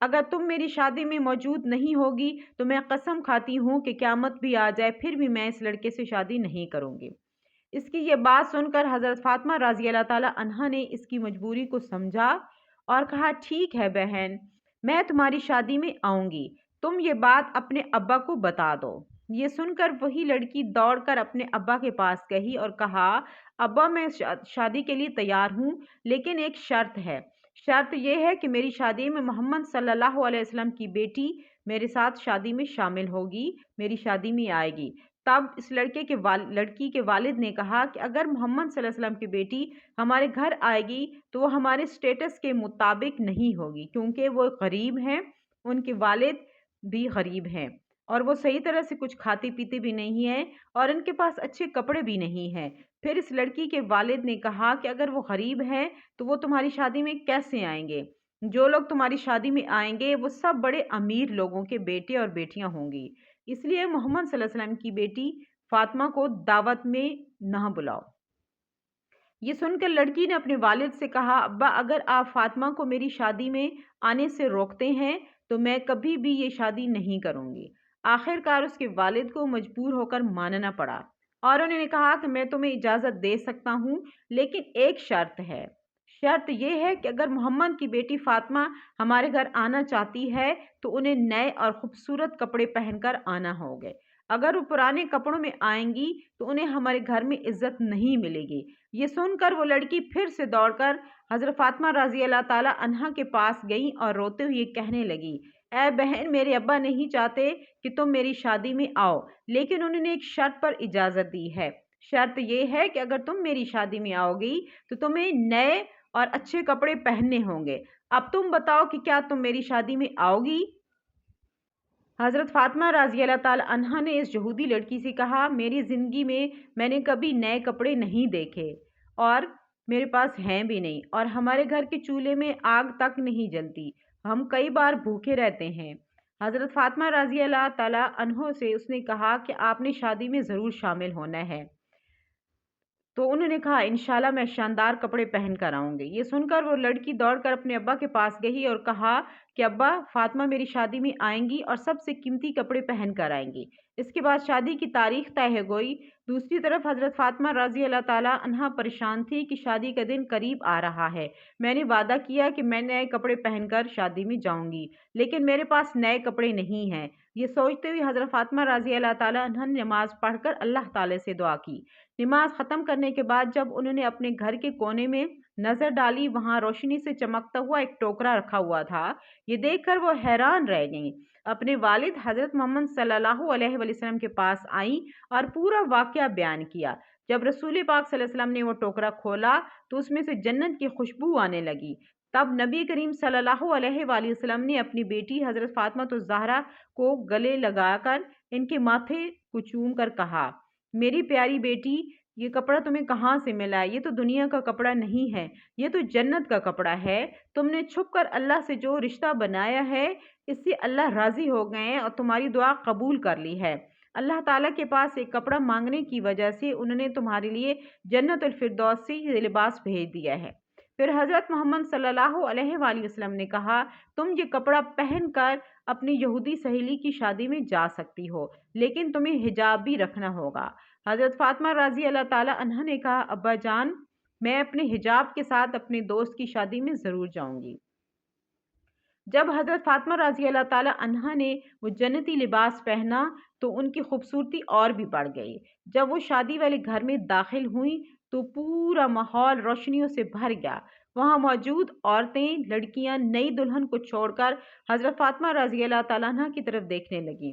اگر تم میری شادی میں موجود نہیں ہوگی تو میں قسم کھاتی ہوں کہ قیامت بھی آ جائے پھر بھی میں اس لڑکے سے شادی نہیں کروں گی۔ اس کی یہ بات سن کر حضرت فاطمہ رضی اللہ تعالیٰ عنہا نے اس کی مجبوری کو سمجھا اور کہا ٹھیک ہے بہن، میں تمہاری شادی میں آؤں گی، تم یہ بات اپنے ابا کو بتا دو۔ یہ سن کر وہی لڑکی دوڑ کر اپنے ابا کے پاس گئی اور کہا ابا میں شادی کے لیے تیار ہوں، لیکن ایک شرط ہے۔ شرط یہ ہے کہ میری شادی میں محمد صلی اللہ علیہ وسلم کی بیٹی میرے ساتھ شادی میں شامل ہوگی، میری شادی میں آئے گی۔ تب اس لڑکی کے والد نے کہا کہ اگر محمد صلی اللہ علیہ وسلم کی بیٹی ہمارے گھر آئے گی تو وہ ہمارے سٹیٹس کے مطابق نہیں ہوگی، کیونکہ وہ غریب ہیں، ان کے والد بھی غریب ہیں اور وہ صحیح طرح سے کچھ کھاتے پیتے بھی نہیں ہیں اور ان کے پاس اچھے کپڑے بھی نہیں ہیں۔ پھر اس لڑکی کے والد نے کہا کہ اگر وہ غریب ہیں تو وہ تمہاری شادی میں کیسے آئیں گے؟ جو لوگ تمہاری شادی میں آئیں گے وہ سب بڑے امیر لوگوں کے بیٹے اور بیٹیاں ہوں گی، اس لیے محمد صلی اللہ علیہ وسلم کی بیٹی فاطمہ کو دعوت میں نہ بلاؤ۔ یہ سن کر لڑکی نے اپنے والد سے کہا ابا اگر آپ فاطمہ کو میری شادی میں آنے سے روکتے ہیں تو میں کبھی بھی یہ شادی نہیں کروں گی۔ آخر کار اس کے والد کو مجبور ہو کر ماننا پڑا اور انہوں نے کہا کہ میں تمہیں اجازت دے سکتا ہوں، لیکن ایک شرط ہے۔ شرط یہ ہے کہ اگر محمد کی بیٹی فاطمہ ہمارے گھر آنا چاہتی ہے تو انہیں نئے اور خوبصورت کپڑے پہن کر آنا ہوگے۔ اگر وہ پرانے کپڑوں میں آئیں گی تو انہیں ہمارے گھر میں عزت نہیں ملے گی۔ یہ سن کر وہ لڑکی پھر سے دوڑ کر حضرت فاطمہ رضی اللہ تعالیٰ عنہا کے پاس گئی اور روتے ہوئے کہنے لگی اے بہن، میرے ابا نہیں چاہتے کہ تم میری شادی میں آؤ، لیکن انہوں نے ایک شرط پر اجازت دی ہے۔ شرط یہ ہے کہ اگر تم میری شادی میں آؤ گی تو تمہیں نئے اور اچھے کپڑے پہننے ہوں گے۔ اب تم بتاؤ کہ کیا تم میری شادی میں آؤ گی؟ حضرت فاطمہ رضی اللہ تعالیٰ عنہا نے اس یہودی لڑکی سے کہا میری زندگی میں نے کبھی نئے کپڑے نہیں دیکھے اور میرے پاس ہیں بھی نہیں، اور ہمارے گھر کے چولہے میں آگ تک نہیں جلتی، ہم کئی بار بھوکے رہتے ہیں۔ حضرت فاطمہ رضی اللہ تعالیٰ عنہ سے اس نے کہا کہ آپ نے شادی میں ضرور شامل ہونا ہے، تو انہوں نے کہا انشاءاللہ میں شاندار کپڑے پہن کر آؤں گی۔ یہ سن کر وہ لڑکی دوڑ کر اپنے ابا کے پاس گئی اور کہا کہ ابا فاطمہ میری شادی میں آئیں گی اور سب سے قیمتی کپڑے پہن کر آئیں گی۔ اس کے بعد شادی کی تاریخ طے ہو گئی۔ دوسری طرف حضرت فاطمہ رضی اللہ تعالیٰ عنہا پریشان تھی کہ شادی کا دن قریب آ رہا ہے، میں نے وعدہ کیا کہ میں نئے کپڑے پہن کر شادی میں جاؤں گی، لیکن میرے پاس نئے کپڑے نہیں ہیں۔ یہ سوچتے ہوئے حضرت فاطمہ رضی اللہ تعالیٰ عنہا نے نماز پڑھ کر اللہ تعالیٰ سے دعا کی۔ نماز ختم کرنے کے بعد جب انہوں نے اپنے گھر کے کونے میں نظر ڈالی، وہاں روشنی سے چمکتا ہوا ایک ٹوکرا رکھا ہوا تھا۔ یہ دیکھ کر وہ حیران رہ گئیں۔ اپنے والد حضرت محمد صلی اللہ علیہ وسلم کے پاس آئیں اور پورا واقعہ بیان کیا۔ جب رسول پاک صلی اللہ علیہ وسلم نے وہ ٹوکرا کھولا تو اس میں سے جنت کی خوشبو آنے لگی۔ تب نبی کریم صلی اللہ علیہ وآلہ وسلم نے اپنی بیٹی حضرت فاطمہ الزہرا کو گلے لگا کر ان کے ماتھے کو چوم کر کہا میری پیاری بیٹی، یہ کپڑا تمہیں کہاں سے ملا؟ یہ تو دنیا کا کپڑا نہیں ہے، یہ تو جنت کا کپڑا ہے۔ تم نے چھپ کر اللہ سے جو رشتہ بنایا ہے اس سے اللہ راضی ہو گئے ہیں اور تمہاری دعا قبول کر لی ہے۔ اللہ تعالیٰ کے پاس ایک کپڑا مانگنے کی وجہ سے انہوں نے تمہارے لیے جنت الفردوس سے یہ لباس بھیج دیا ہے۔ پھر حضرت محمد صلی اللہ علیہ وآلہ وسلم نے کہا تم یہ کپڑا پہن کر اپنی یہودی سہیلی کی شادی میں جا سکتی ہو، لیکن تمہیں حجاب بھی رکھنا ہوگا۔ حضرت فاطمہ رضی اللہ تعالیٰ عنہا نے کہا ابا جان، میں اپنے حجاب کے ساتھ اپنے دوست کی شادی میں ضرور جاؤں گی۔ جب حضرت فاطمہ رضی اللہ تعالیٰ عنہا نے وہ جنتی لباس پہنا تو ان کی خوبصورتی اور بھی بڑھ گئی۔ جب وہ شادی والے گھر میں داخل ہوئیں تو پورا ماحول روشنیوں سے بھر گیا۔ وہاں موجود عورتیں، لڑکیاں نئی دلہن کو چھوڑ کر حضرت فاطمہ رضی اللہ تعالیٰ عنہا کی طرف دیکھنے لگیں۔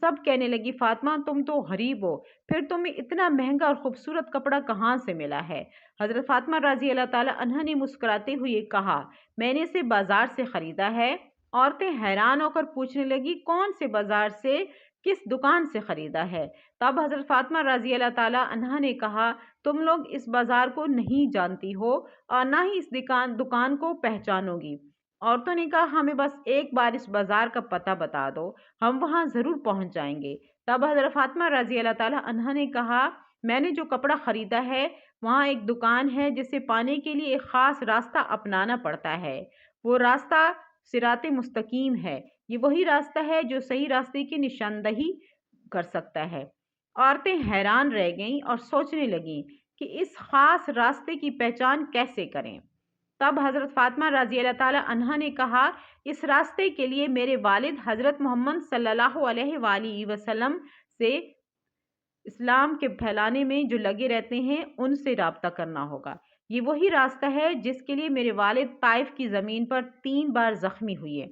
سب کہنے لگی فاطمہ تم تو غریب ہو، پھر تمہیں اتنا مہنگا اور خوبصورت کپڑا کہاں سے ملا ہے؟ حضرت فاطمہ رضی اللہ تعالیٰ عنہا نے مسکراتے ہوئے کہا میں نے اسے بازار سے خریدا ہے۔ عورتیں حیران ہو کر پوچھنے لگی کون سے بازار سے، کس دکان سے خریدا ہے؟ تب حضرت فاطمہ رضی اللہ تعالیٰ عنہا نے کہا تم لوگ اس بازار کو نہیں جانتی ہو اور نہ ہی اس دکان کو پہچانو گی۔ عورتوں نے کہا ہمیں بس ایک بار اس بازار کا پتہ بتا دو، ہم وہاں ضرور پہنچ جائیں گے۔ تب حضرت فاطمہ رضی اللہ تعالیٰ عنہا نے کہا میں نے جو کپڑا خریدا ہے وہاں ایک دکان ہے جسے پانے کے لیے ایک خاص راستہ اپنانا پڑتا ہے، وہ راستہ صراط مستقیم ہے۔ یہ وہی راستہ ہے جو صحیح راستے کی نشاندہی کر سکتا ہے۔ عورتیں حیران رہ گئیں اور سوچنے لگیں کہ اس خاص راستے کی پہچان کیسے کریں۔ تب حضرت فاطمہ رضی اللہ تعالی عنہا نے کہا، اس راستے کے لیے میرے والد حضرت محمد صلی اللہ علیہ وآلہ وسلم سے اسلام کے پھیلانے میں جو لگے رہتے ہیں ان سے رابطہ کرنا ہوگا۔ یہ وہی راستہ ہے جس کے لیے میرے والد طائف کی زمین پر 3 بار زخمی ہوئے۔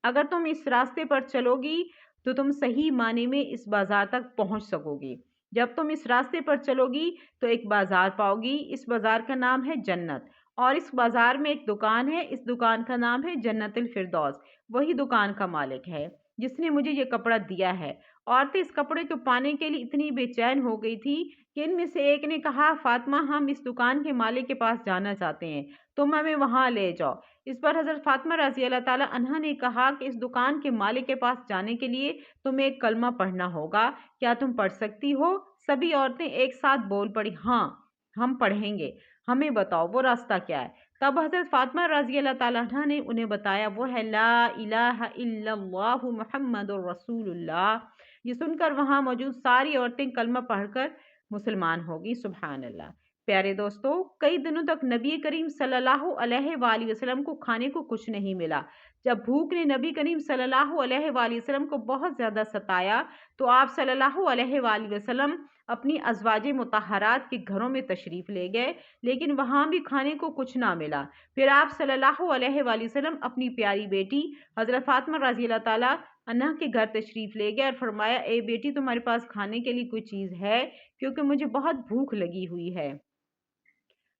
اگر تم اس راستے پر چلو گی تو تم صحیح معنی میں اس بازار تک پہنچ سکو گی۔ جب تم اس راستے پر چلو گی تو ایک بازار پاؤ گی، اس بازار کا نام ہے جنت، اور اس بازار میں ایک دکان ہے، اس دکان کا نام ہے جنت الفردوس۔ وہی دکان کا مالک ہے جس نے مجھے یہ کپڑا دیا ہے۔ عورتیں اس کپڑے کو پانے کے لیے اتنی بے چین ہو گئی تھی کہ ان میں سے ایک نے کہا، فاطمہ ہم اس دکان کے مالک کے پاس جانا چاہتے ہیں، تم ہمیں وہاں لے جاؤ۔ اس پر حضرت فاطمہ رضی اللہ تعالی عنہا نے کہا کہ اس دکان کے مالک کے پاس جانے کے لیے تمہیں ایک کلمہ پڑھنا ہوگا، کیا تم پڑھ سکتی ہو؟ سبھی عورتیں ایک ساتھ بول پڑی، ہاں ہم پڑھیں گے، ہمیں بتاؤ وہ راستہ کیا ہے۔ تب حضرت فاطمہ رضی اللہ تعالیٰ عنہ نے انہیں بتایا، وہ ہے لا الہ الا اللہ محمد الرسول اللہ۔ یہ سن کر وہاں موجود ساری عورتیں کلمہ پڑھ کر مسلمان ہوگی۔ سبحان اللہ۔ پیارے دوستو، کئی دنوں تک نبی کریم صلی اللہ علیہ وآلہ وسلم کو کھانے کو کچھ نہیں ملا۔ جب بھوک نے نبی کریم صلی اللہ علیہ وآلہ وسلم کو بہت زیادہ ستایا تو آپ صلی اللہ علیہ وآلہ وسلم اپنی ازواج مطہرات کے گھروں میں تشریف لے گئے، لیکن وہاں بھی کھانے کو کچھ نہ ملا۔ پھر آپ صلی اللہ علیہ وآلہ وسلم اپنی پیاری بیٹی حضرت فاطمہ رضی اللہ تعالیٰ عنہا کے گھر تشریف لے گئے اور فرمایا، اے بیٹی تمہارے پاس کھانے کے لیے کوئی چیز ہے؟ کیونکہ مجھے بہت بھوک لگی ہوئی ہے۔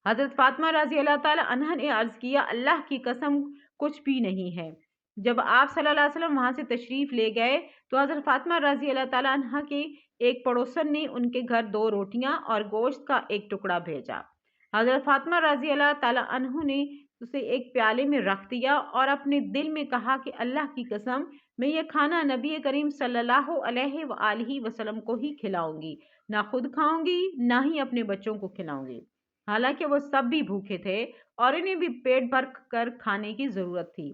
حضرت فاطمہ رضی اللہ تعالی عنہا نے عرض کیا، اللہ کی قسم کچھ بھی نہیں ہے۔ جب آپ صلی اللہ علیہ وسلم وہاں سے تشریف لے گئے تو حضرت فاطمہ رضی اللہ تعالی عنہا کے ایک پڑوسن نے ان کے گھر 2 روٹیاں اور گوشت کا ایک ٹکڑا بھیجا۔ حضرت فاطمہ رضی اللہ تعالی عنہ نے اسے ایک پیالے میں رکھ دیا اور اپنے دل میں کہا کہ اللہ کی قسم میں یہ کھانا نبی کریم صلی اللہ علیہ وآلہ وسلم کو ہی کھلاؤں گی، نہ خود کھاؤں گی نہ ہی اپنے بچوں کو کھلاؤں گی۔ حالانکہ وہ سب بھی بھوکے تھے اور انہیں بھی پیٹ بھر کر کھانے کی ضرورت تھی۔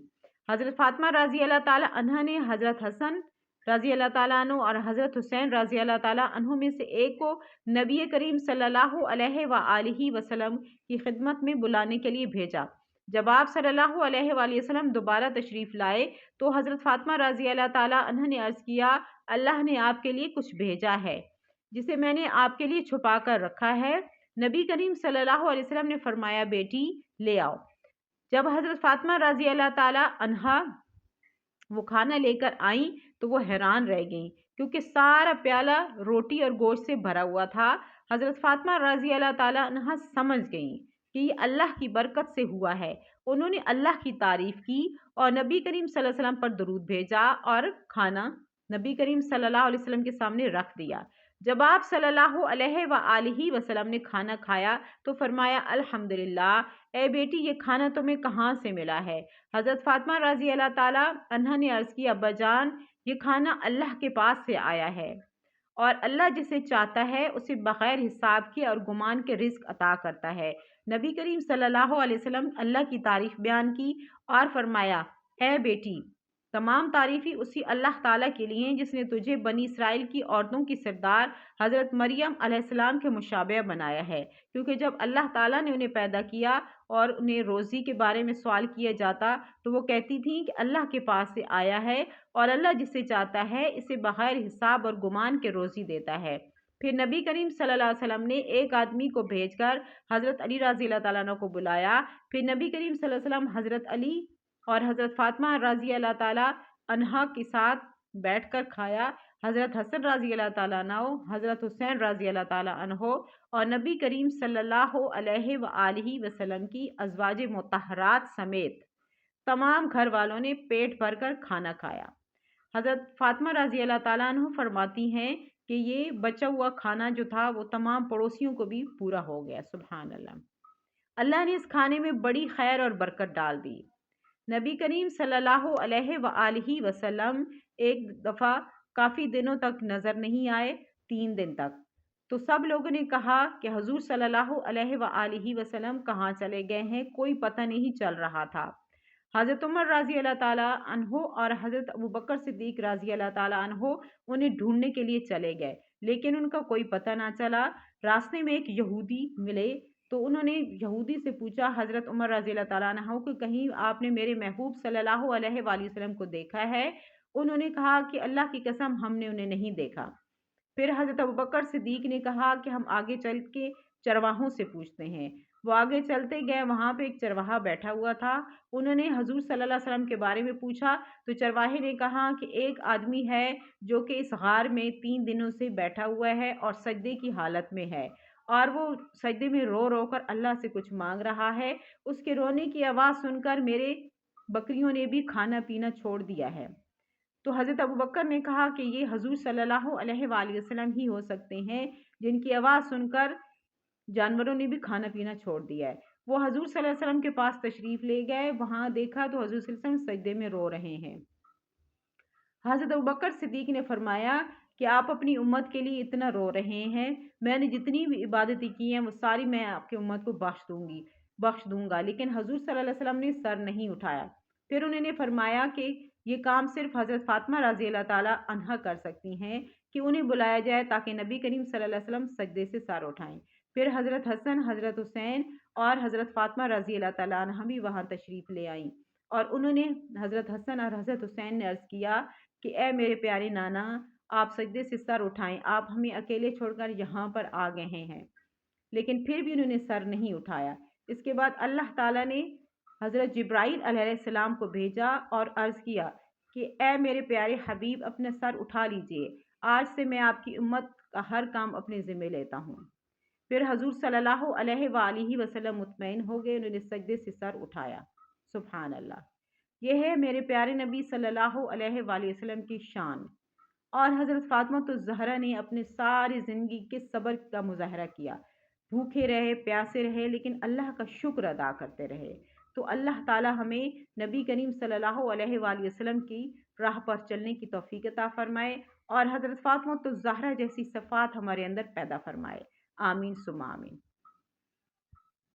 حضرت فاطمہ رضی اللہ تعالی عنہ نے حضرت حسن رضی اللہ تعالیٰ عنہ اور حضرت حسین رضی اللہ تعالیٰ عنہ میں سے ایک کو نبی کریم صلی اللہ علیہ وآلہ وسلم کی خدمت میں بلانے کے لیے بھیجا۔ جب آپ صلی اللہ علیہ وآلہ وسلم دوبارہ تشریف لائے تو حضرت فاطمہ رضی اللہ تعالیٰ عنہ نے عرض کیا، اللہ نے آپ کے لیے کچھ بھیجا ہے جسے میں نے آپ کے لیے چھپا کر رکھا ہے۔ نبی کریم صلی اللہ علیہ وسلم نے فرمایا، بیٹی لے آؤ۔ جب حضرت فاطمہ رضی اللہ تعالیٰ عنہا وہ کھانا لے کر آئیں تو وہ حیران رہ گئیں کیونکہ سارا پیالہ روٹی اور گوشت سے بھرا ہوا تھا۔ حضرت فاطمہ رضی اللہ تعالیٰ عنہا سمجھ گئیں کہ یہ اللہ کی برکت سے ہوا ہے۔ انہوں نے اللہ کی تعریف کی اور نبی کریم صلی اللہ علیہ وسلم پر درود بھیجا اور کھانا نبی کریم صلی اللہ علیہ وسلم کے سامنے رکھ دیا۔ جب آپ صلی اللہ علیہ وآلہ وسلم نے کھانا کھایا تو فرمایا، الحمدللہ، اے بیٹی یہ کھانا تمہیں کہاں سے ملا ہے؟ حضرت فاطمہ رضی اللہ تعالیٰ عنہا نے عرض کیا، ابا جان یہ کھانا اللہ کے پاس سے آیا ہے اور اللہ جسے چاہتا ہے اسے بغیر حساب کے اور گمان کے رزق عطا کرتا ہے۔ نبی کریم صلی اللہ علیہ وسلم اللہ کی تعریف بیان کی اور فرمایا، اے بیٹی تمام تعریفی اسی اللہ تعالیٰ کے لیے جس نے تجھے بنی اسرائیل کی عورتوں کی سردار حضرت مریم علیہ السلام کے مشابہ بنایا ہے، کیونکہ جب اللہ تعالیٰ نے انہیں پیدا کیا اور انہیں روزی کے بارے میں سوال کیا جاتا تو وہ کہتی تھیں کہ اللہ کے پاس سے آیا ہے اور اللہ جسے چاہتا ہے اسے بغیر حساب اور گمان کے روزی دیتا ہے۔ پھر نبی کریم صلی اللہ علیہ وسلم نے ایک آدمی کو بھیج کر حضرت علی رضی اللہ تعالیٰ عنہ کو بلایا۔ پھر نبی کریم صلی اللہ علیہ وسلم حضرت علی اور حضرت فاطمہ رضی اللہ تعالیٰ عنہا کے ساتھ بیٹھ کر کھایا۔ حضرت حسن رضی اللہ تعالیٰ عنہ، حضرت حسین رضی اللہ تعالیٰ عنہ اور نبی کریم صلی اللہ علیہ وآلہ وسلم کی ازواج مطہرات سمیت تمام گھر والوں نے پیٹ بھر کر کھانا کھایا۔ حضرت فاطمہ رضی اللہ تعالیٰ عنہ فرماتی ہیں کہ یہ بچا ہوا کھانا جو تھا وہ تمام پڑوسیوں کو بھی پورا ہو گیا۔ سبحان اللہ۔ اللہ نے اس کھانے میں بڑی خیر اور برکت ڈال دی۔ نبی کریم صلی اللہ علیہ وآلہ وسلم ایک دفعہ کافی دنوں تک نظر نہیں آئے، 3 دن تک۔ تو سب لوگوں نے کہا کہ حضور صلی اللہ علیہ وآلہ وسلم کہاں چلے گئے ہیں، کوئی پتہ نہیں چل رہا تھا۔ حضرت عمر رضی اللہ تعالیٰ عنہ اور حضرت ابوبکر صدیق رضی اللہ تعالیٰ عنہ انہیں ڈھونڈنے کے لیے چلے گئے، لیکن ان کا کوئی پتہ نہ چلا۔ راستے میں ایک یہودی ملے تو انہوں نے یہودی سے پوچھا حضرت عمر رضی اللہ تعالیٰ عنہ کہ کہیں آپ نے میرے محبوب صلی اللہ علیہ وآلہ وسلم کو دیکھا ہے؟ انہوں نے کہا کہ اللہ کی قسم ہم نے انہیں نہیں دیکھا۔ پھر حضرت ابوبکر صدیق نے کہا کہ ہم آگے چل کے چرواہوں سے پوچھتے ہیں۔ وہ آگے چلتے گئے، وہاں پہ ایک چرواہا بیٹھا ہوا تھا۔ انہوں نے حضور صلی اللہ علیہ وسلم کے بارے میں پوچھا تو چرواہے نے کہا کہ ایک آدمی ہے جو کہ اس غار میں 3 دنوں سے بیٹھا ہوا ہے اور سجدے کی حالت میں ہے، اور وہ سجدے میں رو رو کر اللہ سے کچھ مانگ رہا ہے۔ اس کے رونے کی آواز سن کر میرے بکریوں نے بھی کھانا پینا چھوڑ دیا ہے۔ تو حضرت ابوبکر نے کہا کہ یہ حضور صلی اللہ علیہ وآلہ وسلم ہی ہو سکتے ہیں جن کی آواز سن کر جانوروں نے بھی کھانا پینا چھوڑ دیا ہے۔ وہ حضور صلی اللہ علیہ وسلم کے پاس تشریف لے گئے، وہاں دیکھا تو حضور صلی اللہ علیہ وسلم سجدے میں رو رہے ہیں۔ حضرت ابوبکر صدیق نے فرمایا کہ آپ اپنی امت کے لیے اتنا رو رہے ہیں، میں نے جتنی بھی عبادتیں کی ہیں وہ ساری میں آپ کی امت کو بخش دوں گا، لیکن حضور صلی اللہ علیہ وسلم نے سر نہیں اٹھایا۔ پھر انہوں نے فرمایا کہ یہ کام صرف حضرت فاطمہ رضی اللہ تعالیٰ عنہا کر سکتی ہیں کہ انہیں بلایا جائے تاکہ نبی کریم صلی اللہ علیہ وسلم سجدے سے سر اٹھائیں۔ پھر حضرت حسن، حضرت حسین اور حضرت فاطمہ رضی اللہ تعالیٰ عنہ بھی وہاں تشریف لے آئیں، اور انہوں نے حضرت حسن اور حضرت حسین نے عرض کیا کہ اے میرے پیارے نانا، آپ سجدے سے سر اٹھائیں، آپ ہمیں اکیلے چھوڑ کر یہاں پر آ گئے ہیں۔ لیکن پھر بھی انہوں نے سر نہیں اٹھایا۔ اس کے بعد اللہ تعالیٰ نے حضرت جبرائیل علیہ السلام کو بھیجا اور عرض کیا کہ اے میرے پیارے حبیب، اپنا سر اٹھا لیجئے، آج سے میں آپ کی امت کا ہر کام اپنے ذمہ لیتا ہوں۔ پھر حضور صلی اللہ علیہ وآلہ وسلم مطمئن ہو گئے، انہوں نے سجدے سے سر اٹھایا۔ سبحان اللہ۔ یہ ہے میرے پیارے نبی صلی اللہ علیہ وآلہ وسلم کی شان۔ اور حضرت فاطمہ الزہرا نے اپنے ساری زندگی کے صبر کا مظاہرہ کیا، بھوکے رہے، پیاسے رہے، لیکن اللہ کا شکر ادا کرتے رہے۔ تو اللہ تعالی ہمیں نبی کریم صلی اللہ علیہ وآلہ وسلم کی راہ پر چلنے کی توفیق عطا فرمائے اور حضرت فاطمہ الزہرا جیسی صفات ہمارے اندر پیدا فرمائے۔ آمین ثم آمین۔